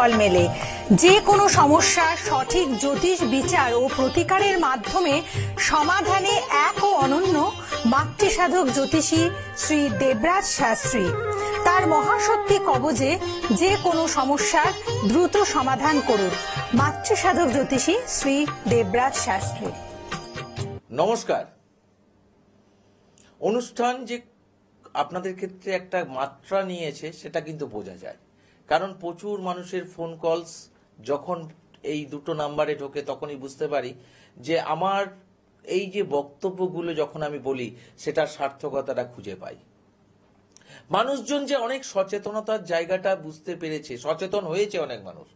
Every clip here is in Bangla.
ফল মেলে। যে কোনো সমস্যার সঠিক জ্যোতিষ বিচার ও প্রতিকারের মাধ্যমে সমাধানে এক ও অনন্য মাতৃসাধক জ্যোতিষী শ্রী দেবরাজ শাস্ত্রী। তার মহাশক্তি কবজে যে কোনো সমস্যার দ্রুত সমাধান করুন। মাতৃসাধক জ্যোতিষী শ্রী দেবরাজ শাস্ত্রী। নমস্কার। অনুষ্ঠান যে আপনাদের ক্ষেত্রে একটা মাত্রা নিয়েছে সেটা কিন্তু বোঝা যায়, কারণ প্রচুর মানুষের ফোন কলস যখন এই দুটো নাম্বারে ঢোকে তখনই বুঝতে পারি যে আমার এই যে বক্তব্যগুলো যখন আমি বলি সেটার সার্থকতাটা খুঁজে পাই। মানুষজন যে অনেক সচেতনতার জায়গাটা বুঝতে পেরেছে, সচেতন হয়েছে অনেক মানুষ।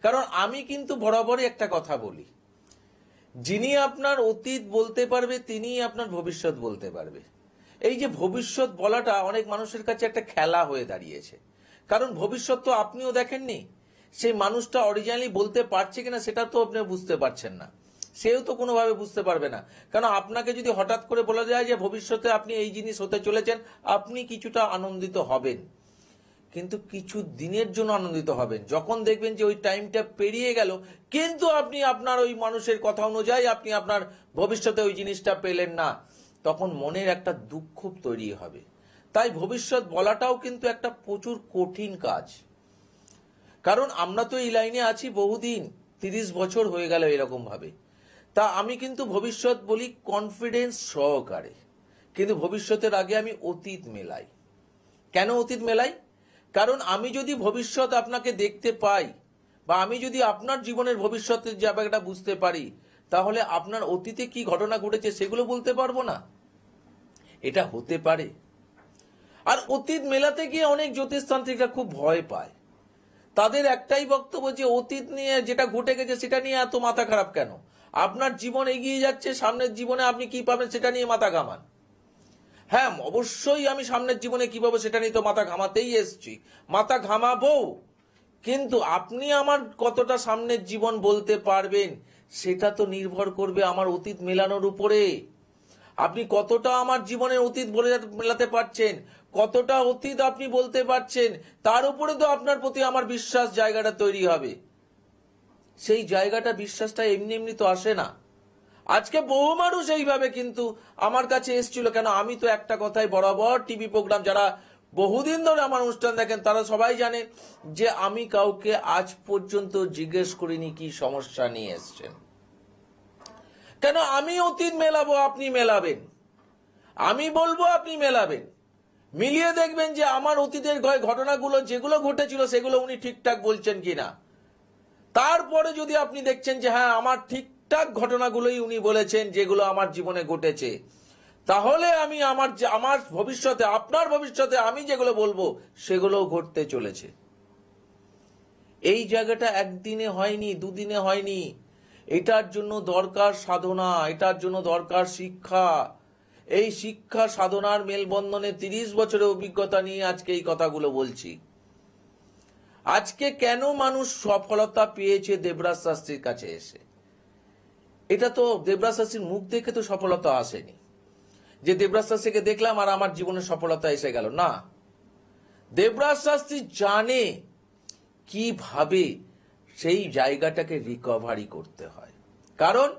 কারণ আমি কিন্তু বরাবরই একটা কথা বলি, যিনি আপনার অতীত বলতে পারবে তিনিই আপনার ভবিষ্যৎ বলতে পারবে। এই যে ভবিষ্যৎ বলাটা অনেক মানুষের কাছে একটা খেলা হয়ে দাঁড়িয়েছে, কারণ ভবিষ্যৎ তো আপনিও দেখেননি, সেই মানুষটা অরিজিনালি বলতে পারছে কিনা সেটা তো আপনি বুঝতে পারছেন না, সেও তো কোনোভাবে বুঝতে পারবে না। কারণ আপনাকে যদি হঠাৎ করে বলা যায় যে ভবিষ্যতে আপনি এই জিনিস হতে চলেছেন, আপনি কিছুটা আনন্দিত হবেন, কিন্তু কিছু দিনের জন্য আনন্দিত হবেন। যখন দেখবেন যে ওই টাইমটা পেরিয়ে গেল কিন্তু আপনি আপনার ওই মানুষের কথা অনুযায়ী আপনি আপনার ভবিষ্যতে ওই জিনিসটা পেলেন না, তখন মনের একটা দুঃখ তৈরি হবে। তাই ভবিষ্যৎ বলাটাও কিন্তু একটা প্রচুর কঠিন কাজ। কারণ আমরা তো এই লাইনে আছি বহুদিন, 30 বছর হয়ে গেল এরকম ভাবে। তা আমি কিন্তু ভবিষ্যৎ বলি কনফিডেন্স সহকারে, কিন্তু ভবিষ্যতের আগে আমি অতীত মেলাই। কেন অতীত মেলাই? কারণ আমি যদি ভবিষ্যৎ আপনাকে দেখতে পাই বা আমি যদি আপনার জীবনের ভবিষ্যতের জায়গাটা বুঝতে পারি, তাহলে আপনার অতীতে কি ঘটনা ঘটেছে সেগুলো বলতে পারবো না? এটা হতে পারে। আর অতীত মেলাতে গিয়ে অনেক জ্যোতিষতান্ত্রিকরা খুব ভয় পায়। তাদের একটাই বক্তব্য যে অতীত নিয়ে যেটা ঘটে গেছে সেটা নিয়ে এত মাথা খারাপ কেন? আপনার জীবন এগিয়ে যাচ্ছে, সামনের জীবনে আপনি কি পাবেন সেটা নিয়ে মাথা ঘামান। হ্যাঁ, অবশ্যই আমি সামনের জীবনে কি পাবো সেটা নিয়ে তো মাথা ঘামাতেই এসছি, মাথা ঘামাবো, কিন্তু আপনি আমার কতটা সামনের জীবন বলতে পারবেন সেটা তো নির্ভর করবে আমার অতীত মেলানোর উপরে। আপনি কতটা আমার জীবনের অতীত মেলাতে পারছেন, কতটা অতীত আপনি বলতে পারছেন, তার উপরে তো আপনার প্রতি আমার বিশ্বাস জায়গাটা তৈরি হবে। সেই জায়গাটা, বিশ্বাসটা এমনি এমনি তো আসে না। আজকে বহু মানুষ এইভাবে কিন্তু আমার কাছে এসেছিল, কেন আমি তো একটা কথাই বরাবর টিভি প্রোগ্রাম, যারা বহুদিন ধরে আমার অনুষ্ঠান দেখেন তারা সবাই জানেন যে আমি কাউকে আজ পর্যন্ত জিজ্ঞেস করিনি কি সমস্যা নিয়ে এসছেন। কেন? আমি অতীত মেলাবো, আপনি মেলাবেন, আমি বলবো আপনি মেলাবেন, মিলিয়ে দেখবেন যে আমার অতীতের ঘটনাগুলো যেগুলো ঘটেছিল সেগুলো উনি ঠিকঠাক বলছেন কিনা। তারপরে যদি আপনি দেখছেন যে হ্যাঁ আমার ঠিকঠাক ঘটনাগুলোই উনি বলেছেন যেগুলো আমার জীবনে ঘটেছে, তাহলে আমি আমার ভবিষ্যতে, আপনার ভবিষ্যতে আমি যেগুলো বলবো সেগুলোও ঘটতে চলেছে। এই জায়গাটা একদিনে হয়নি, দুদিনে হয়নি। এটার জন্য দরকার সাধনা, এটার জন্য দরকার শিক্ষা। এই শিক্ষা সাধনার মেলবন্ধনে 30 বছরের অভিজ্ঞতা নিয়ে আজকে এই কথাগুলো বলছি। আজকে কেন মানুষ সফলতা পেয়েছে দেবরাজ শাস্ত্রীর কাছে এসে? এটা তো দেবরাজ শাস্ত্রীর মুখ দেখে তো সফলতা আসেনি যে দেবরাজ শাস্ত্রীকে দেখলাম আর আমার জীবনে সফলতা এসে গেল, না। দেবরাজ শাস্ত্রী জানে কিভাবে সেই জায়গাটাকে রিকভারি করতে হয়। কারণ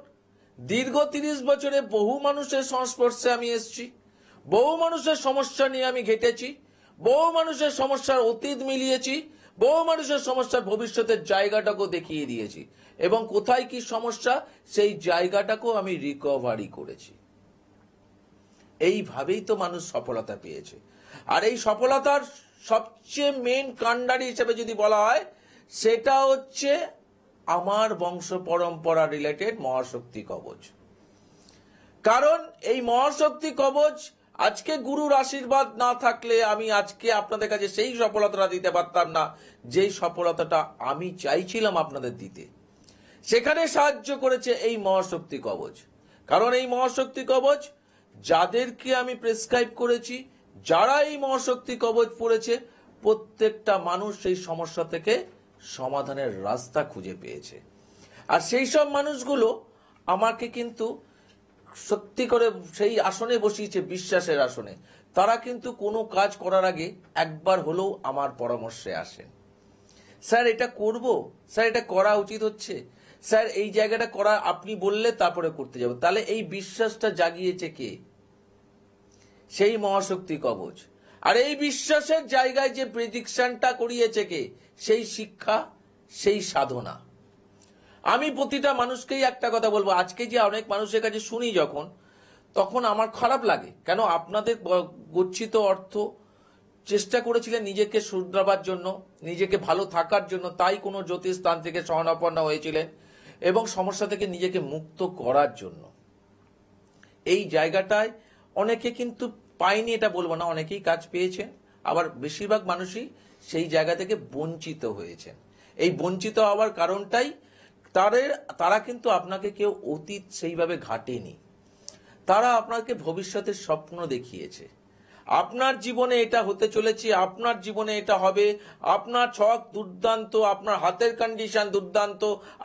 দীর্ঘ 30 বছরে বহু মানুষের সংস্পর্শে আমি এসেছি, বহু মানুষের সমস্যা নিয়ে আমি ঘেটেছি, বহু মানুষের সমস্যার অতীত মিলিয়েছি, বহু মানুষের সমস্যার ভবিষ্যতের জায়গাটাকেও দেখিয়ে দিয়েছি, এবং কোথায় কি সমস্যা সেই জায়গাটাকেও আমি রিকভারি করেছি। এইভাবেই তো মানুষ সফলতা পেয়েছে। আর এই সফলতার সবচেয়ে মেন কাণ্ডারি হিসেবে যদি বলা হয়, সেটা হচ্ছে আমার বংশ পরম্পরা রিলেটেড মহাশক্তি কবচ। কারণ এই মহাশক্তি কবচ আজকে গুরুর আশীর্বাদ না থাকলে আমি আজকে আপনাদের কাছে সেই সফলতাটা দিতে পারতাম না, যেই সফলতাটা আমি চাইছিলাম আপনাদের দিতে। সেখানে সাহায্য করেছে এই মহাশক্তি কবচ। কারণ এই মহাশক্তি কবচ যাদেরকে আমি প্রেসক্রাইব করেছি, যারা এই মহাশক্তি কবচ পড়েছে, প্রত্যেকটা মানুষ সেই সমস্যা থেকে সমাধানের রাস্তা খুঁজে পেয়েছে। আর সেই সব মানুষগুলো আমাকে কিন্তু সত্যি করে সেই আসনে বসিয়েছে, বিশ্বাসের আসনে। তারা কিন্তু কোনো কাজ করার আগে একবার হলেও আমার পরামর্শে আসেন। স্যার এটা করব, স্যার এটা করা উচিত হচ্ছে, স্যার এই জায়গাটা করা আপনি বললে তারপরে করতে যাব। তাহলে এই বিশ্বাসটা জাগিয়েছে কে? সেই মহাশক্তি কবচ। আর এই বিশ্বাসের জায়গায় যে প্রেডিকশনটা করিয়েছে কে? সেই শিক্ষা, সেই সাধনা। আমি প্রতিটা মানুষকেই একটা কথা বলবো, আজকে যে অনেক মানুষের কাছে শুনি যখন, তখন আমার খারাপ লাগে। কেন? আপনাদের গচ্ছিত অর্থ চেষ্টা করেছিলেন নিজেকে শুধরাবার জন্য, নিজেকে ভালো থাকার জন্য, তাই কোনো জ্যোতিষ তান্ত্রিকের শরণাপন্ন হয়েছিলেন এবং সমস্যা থেকে নিজেকে মুক্ত করার জন্য। এই জায়গাটায় অনেকে কিন্তু পায়নি, এটা বলবো না, অনেকেই কাজ পেয়েছেন, আবার বেশিরভাগ মানুষই সেই জায়গা থেকে বঞ্চিত হয়েছেন। এই বঞ্চিত হওয়ার কারণটাই তারা কিন্তু আপনাকে কেউ অতীত সেইভাবে ঘাটেনি, তারা আপনাকে ভবিষ্যতের স্বপ্ন দেখিয়েছে। আপনার জীবনে এটা হতে চলেছে, আপনার জীবনে এটা হবে, আপনার ছক দুর্দান্ত, আপনার হাতের কন্ডিশন দুর্দান্ত,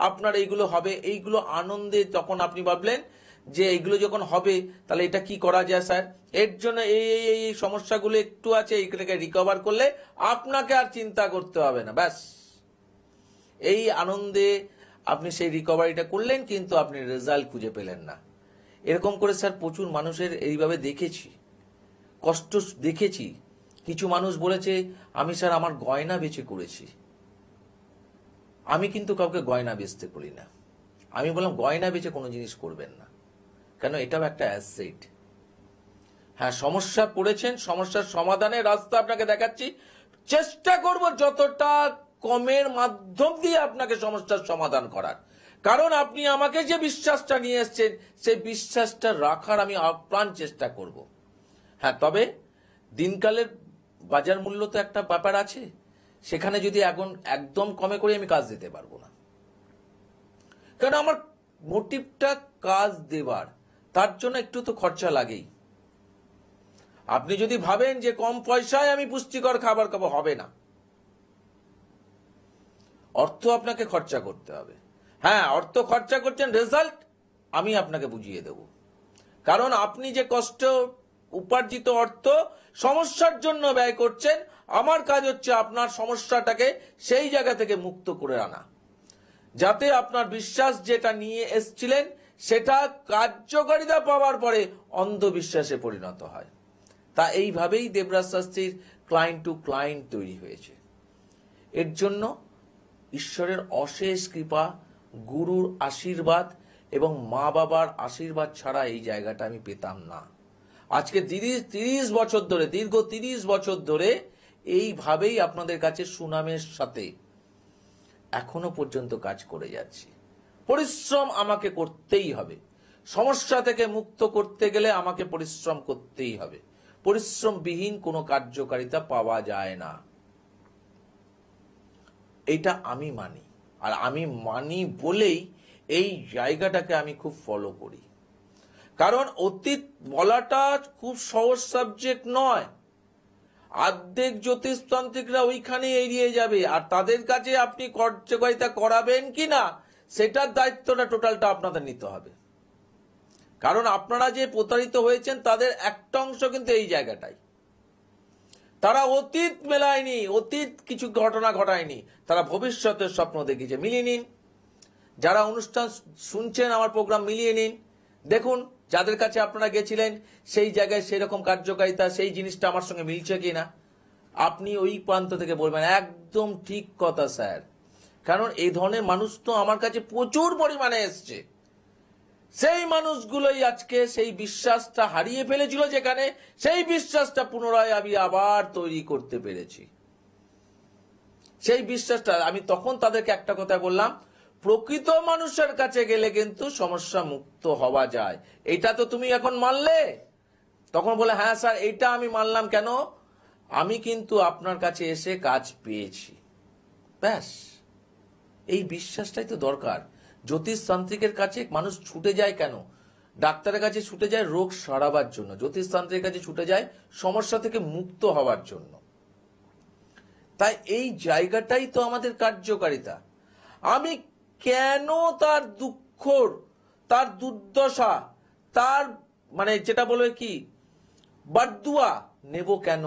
আপনার এইগুলো হবে। এইগুলো আনন্দে তখন আপনি ভাবলেন যে এইগুলো যখন হবে তাহলে এটা কি করা যায় স্যার, এর জন্য এই সমস্যাগুলো একটু আছে, এইটাকে রিকভার করলে আপনাকে আর চিন্তা করতে হবে না, ব্যাস। এই আনন্দে আপনি সেই রিকভারিটা করলেন, কিন্তু আপনি রেজাল্ট খুঁজে পেলেন না। এরকম করে স্যার প্রচুর মানুষের এইভাবে দেখেছি, কষ্ট দেখেছি। কিছু মানুষ বলেছে আমি স্যার আমার গয়না বেচে করেছি। আমি কিন্তু কাউকে গয়না বেচতে করি না। আমি বললাম গয়না বেচে কোনো জিনিস করবেন না, কেন? এটাও একটা অ্যাসেট। হ্যাঁ, সমস্যা পড়েছেন, সমস্যার সমাধানের রাস্তা আপনাকে দেখাচ্ছি, চেষ্টা করব যতটা কমের মাধ্যম দিয়ে আপনাকে সমস্যার সমাধান করার। কারণ আপনি আমাকে যে বিশ্বাসটা নিয়ে এসছেন, সেই বিশ্বাসটা রাখার আমি আপ্রাণ চেষ্টা করব। হ্যাঁ, তবে দিনকালের বাজার মূল্য তো একটা ব্যাপার আছে, সেখানে যদি এখন একদম কমে করে আমি কাজ দিতে পারবো না, কারণ আমার মোটিভটা কাজ দেবার, তার জন্য একটু তো খরচা লাগেই। আপনি যদি ভাবেন যে কম পয়সায় আমি পুষ্টিকর খাবার খাবো, হবে না, অর্থ আপনাকে খরচা করতে হবে। হ্যাঁ, অর্থ খরচা করছেন, রেজাল্ট আমি আপনাকে বুঝিয়ে দেব। কারণ আপনি যে কষ্ট উপার্জিত অর্থ সমস্যার জন্য ব্যয় করছেন, আমার কাজ হচ্ছে আপনার সমস্যাটাকে সেই জায়গা থেকে মুক্ত করে আনা, যাতে আপনার বিশ্বাস যেটা নিয়ে এসছিলেন সেটা কার্যকারিতা পাওয়ার পরে অন্ধবিশ্বাসে পরিণত হয়। তা এইভাবেই দেবরাজ শাস্ত্রীর ক্লায়েন্ট টু ক্লায়েন্ট তৈরি হয়েছে। এর জন্য ঈশ্বরের অশেষ কৃপা, গুরুর আশীর্বাদ এবং মা বাবার আশীর্বাদ ছাড়া এই জায়গাটা আমি পেতাম না। আজকে 30 বছর ধরে, দীর্ঘ 30 বছর ধরে এইভাবেই আপনাদের কাছে সুনামের সাথে এখনো পর্যন্ত কাজ করে যাচ্ছি। পরিশ্রম আমাকে করতেই হবে, সমস্যা থেকে মুক্ত করতে গেলে আমাকে পরিশ্রম করতেই হবে। পরিশ্রমবিহীন কোনো কার্যকারিতা পাওয়া যায় না, এটা আমি মানি। আর আমি মানি বলেই এই জায়গাটাকে আমি খুব ফলো করি। কারণ অতীত বলাটা খুব সহজ সাবজেক্ট নয়। অর্ধেক জ্যোতিষতান্ত্রিকরা ওইখানে এড়িয়ে যাবে, আর তাদের কাছে আপনি কার্যকারিতা করাবেন কিনা সেটার দায়িত্বটা টোটালটা আপনাদের নিতে হবে। কারণ আপনারা যে প্রতারিত হয়েছেন তাদের একটা অংশ কিন্তু এই জায়গাটাই, তারা অতীত মেলায়নি, অতীত কিছু ঘটনা ঘটায়নি, তারা ভবিষ্যতের স্বপ্ন দেখিয়েছে। মিলিয়ে নিন, যারা অনুষ্ঠান শুনছেন আমার প্রোগ্রাম মিলিয়ে নিন, দেখুন যাদের কাছে আপনারা গেছিলেন সেই জায়গায় সেরকম কার্যকারিতা, সেই জিনিসটা আমার সঙ্গে মিলছে কিনা। আপনি ওই প্রান্ত থেকে বলবেন একদম ঠিক কথা স্যার, কারণ এই ধরনের মানুষ তো আমার কাছে প্রচুর পরিমাণে এসছে। সেই মানুষগুলোই আজকে সেই বিশ্বাসটা হারিয়ে ফেলেছিল, যেখানে সেই বিশ্বাসটা পুনরায় আমি আবার তৈরি করতে পেরেছি। সেই বিশ্বাসটা আমি তখন তাদেরকে একটা কথা বললাম, প্রকৃত মানুষের কাছে গেলে কিন্তু সমস্যা মুক্ত হওয়া যায়। এটা তো তুমি এখন মানলে। তখন বলে হ্যাঁ স্যার এটা আমি মানলাম, কেন? আমি কিন্তু আপনার কাছে এসে কাজ পেয়েছি, ব্যাস। এই বিশ্বাসটাই তো দরকার। জ্যোতিষতান্ত্রিকের কাছে মানুষ ছুটে যায় কেন? ডাক্তারের কাছে ছুটে যায় রোগ সারাবার জন্য, জ্যোতিষতান্ত্রিকের কাছে ছুটে যায় সমস্যা থেকে মুক্ত হওয়ার জন্য। তাই এই জায়গাটাই তো আমাদের কার্যকারিতা। আমি কেন তার দুঃখ, তার দুর্দশা, তার যেটা বলে কি বদদুয়া নেব কেন?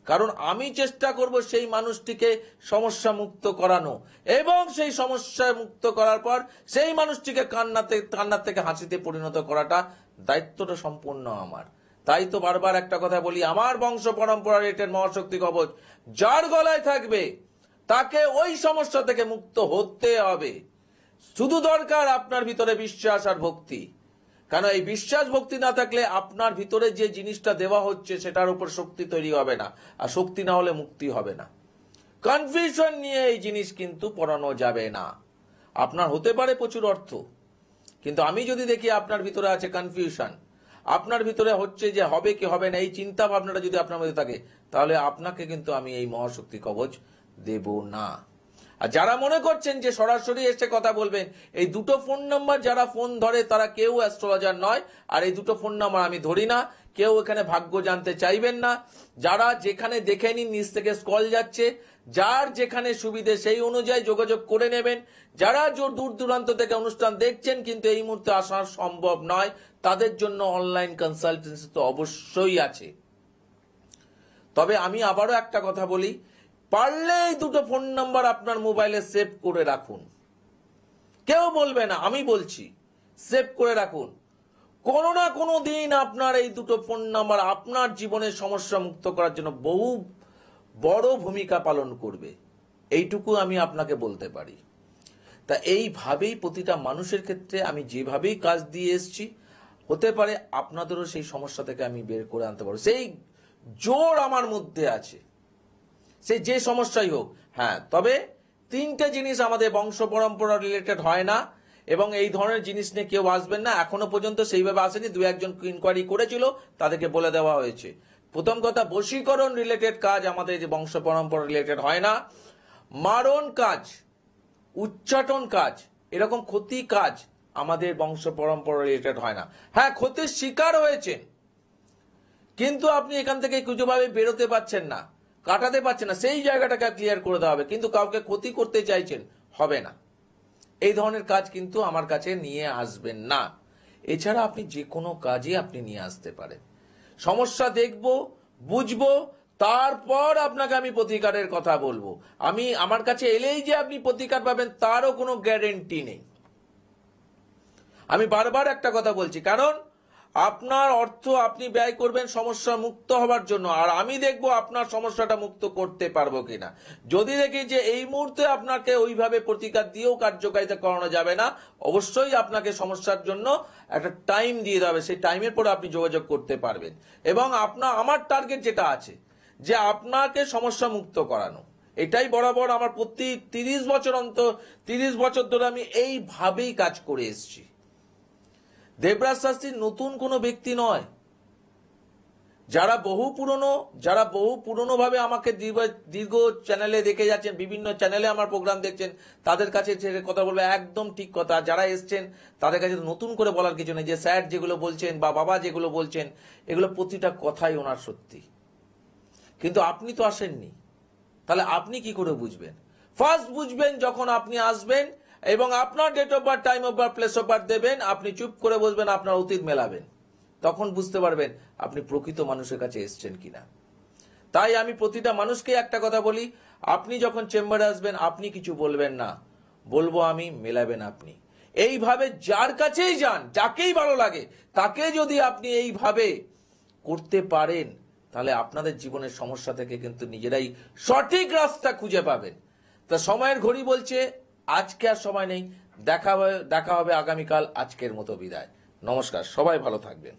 কারণ আমি চেষ্টা করব সেই মানুষটিকে সমস্যা মুক্ত করানো, এবং সেই সমস্যা মুক্ত করার পর সেই মানুষটিকে কান্নার থেকে হাসিতে পরিণত করাটা দায়িত্বটা সম্পূর্ণ আমার। তাই তো বারবার একটা কথা বলি, আমার বংশ পরম্পরা রিলেটেড মহাশক্তি কবচ যার গলায় থাকবে তাকে ওই সমস্যা থেকে মুক্ত হতে হবে। শুধু দরকার আপনার ভিতরে বিশ্বাস আর ভক্তি। কারণ এই বিশ্বাস ভক্তি না থাকলে আপনার ভিতরে যে জিনিসটা দেওয়া হচ্ছে সেটার উপর শক্তি তৈরি হবে না, আর শক্তি না হলে মুক্তি হবে না। কনফিউশন নিয়ে এই জিনিস কিন্তু পড়ানো যাবে না। আপনার হতে পারে প্রচুর অর্থ, কিন্তু আমি যদি দেখি আপনার ভিতরে আছে কনফিউশন, আপনার ভিতরে হচ্ছে যে হবে কি হবে না এই চিন্তা ভাবনাটা যদি আপনার মধ্যে থাকে, তাহলে আপনাকে কিন্তু আমি এই মহাশক্তি কবচ দেব না। আর যারা মনে করছেন যে সরাসরি এসে কথা বলবেন, এই দুটো ফোন নাম্বার যারা ফোন ধরে তারা কেউ অ্যাস্ট্রোলজার নয়, আর এই দুটো ফোন নাম্বার আমি ধরি না। কেউ এখানে ভাগ্য জানতে চাইবেন না। যারা যেখানে দেখে নিন, নিচ থেকে স্ক্রল যাচ্ছে, যার যেখানে সুবিধে সেই অনুযায়ী যোগাযোগ করে নেবেন। যারা দূর দূরান্ত থেকে অনুষ্ঠান দেখছেন কিন্তু এই মুহূর্তে আসা সম্ভব নয়, তাদের জন্য অনলাইন কনসালটেন্সি তো অবশ্যই আছে। তবে আমি আবারও একটা কথা বলি, পারলে এই দুটো ফোন নাম্বার আপনার মোবাইলে সেভ করে রাখুন। কেউ বলবে না, আমি বলছি সেভ করে রাখুন। কোনো না কোনো দিন আপনার এই দুটো ফোন নাম্বার আপনার জীবনের সমস্যা মুক্ত করার জন্য বহু বড় ভূমিকা পালন করবে, এইটুকু আমি আপনাকে বলতে পারি। তা এইভাবেই প্রতিটা মানুষের ক্ষেত্রে আমি যেভাবেই কাজ দিয়ে এসছি, হতে পারে আপনাদেরও সেই সমস্যা থেকে আমি বের করে আনতে পারবো। সেই জোর আমার মধ্যে আছে, সে যে সমস্যাই হোক। হ্যাঁ, তবে তিনটে জিনিস আমাদের বংশ পরম্পরা রিলেটেড হয় না, এবং এই ধরনের জিনিস নিয়ে কেউ আসবেন না। এখনো পর্যন্ত সেইভাবে আসেনি, দু একজন ইনকোয়ারি করেছিল, তাদেরকে বলে দেওয়া হয়েছে। প্রথম কথা, বশীকরণ রিলেটেড কাজ আমাদের বংশ পরম্পরা রিলেটেড হয় না। মারণ কাজ, উচ্চাটন কাজ, এরকম ক্ষতি কাজ আমাদের বংশ পরম্পরা রিলেটেড হয় না। হ্যাঁ, ক্ষতির শিকার হয়েছেন, কিন্তু আপনি এখান থেকে কিছুভাবে বেরোতে পারছেন না, কাটাতে পারছেন না, সেই জায়গাটাকে ক্লিয়ার করে দেওয়া হবে। কিন্তু কাউকে ক্ষতি করতে চাইছেন, হবে না। এই ধরনের কাজ কিন্তু আমার কাছে নিয়ে আসবেন না। এছাড়া আপনি যে কোনো কাজে আপনি নিয়ে আসতে পারেন। সমস্যা দেখব, বুঝবো, তারপর আপনাকে আমি প্রতিকারের কথা বলবো। আমার কাছে এলেই যে আপনি প্রতিকার পাবেন তারও কোনো গ্যারেন্টি নেই। আমি বারবার একটা কথা বলছি, কারণ আপনার অর্থ আপনি ব্যয় করবেন সমস্যা মুক্ত হবার জন্য, আর আমি দেখবো আপনার সমস্যাটা মুক্ত করতে পারবো কিনা। যদি দেখি যে এই মুহূর্তে আপনাকে ওইভাবে প্রতিকার দিয়েও কার্যকারিতা করানো যাবে না, অবশ্যই আপনাকে সমস্যার জন্য একটা টাইম দিয়ে দেবে। সেই টাইমের পরে আপনি যোগাযোগ করতে পারবেন। এবং আমার টার্গেট যেটা আছে যে আপনাকে সমস্যা মুক্ত করানো, এটাই বরাবর আমার প্রতি 30 বছর ধরে আমি এইভাবেই কাজ করে এসেছি। দেবরাজ শাস্ত্রী নতুন কোনো ব্যক্তি নয়। যারা বহু পুরনো ভাবে আমাকে দীর্ঘ চ্যানেলে দেখে যাচ্ছেন, বিভিন্ন চ্যানেলে আমার প্রোগ্রাম দেখছেন, তাদের কাছে যে কথা বলবো একদম ঠিক কথা। যারা এসছেন তাদের কাছে নতুন করে বলার কিছু নেই। যে স্যার যেগুলো বলছেন বা বাবা যেগুলো বলছেন, এগুলো প্রতিটা কথাই ওনার সত্যি। কিন্তু আপনি তো আসেননি, তাহলে আপনি কি করে বুঝবেন? ফার্স্ট বুঝবেন যখন আপনি আসবেন এবং আপনার date of birth, time of birth, place of birth দেবেন, আপনি চুপ করে বসবেন, আপনার অতীত মেলাবেন, তখন বুঝতে পারবেন আপনি প্রকৃত মানুষের কাছে এসছেন কিনা। তাই আমি প্রতিটা মানুষকে একটা কথা বলি, আপনি যখন চেম্বারে আসবেন আপনি কিছু বলবেন না, বলবো আমি, মেলাবেন আপনি। এইভাবে যার কাছেই যান, যাকেই ভালো লাগে তাকে যদি আপনি এইভাবে করতে পারেন, তাহলে আপনাদের জীবনের সমস্যা থেকে কিন্তু নিজেরাই সঠিক রাস্তা খুঁজে পাবেন। তা সময়ের ঘড়ি বলছে আজকে আর সময় নেই, দেখা হবে আগামীকাল। আজকের মতো বিদায়, নমস্কার, সবাই ভালো থাকবেন।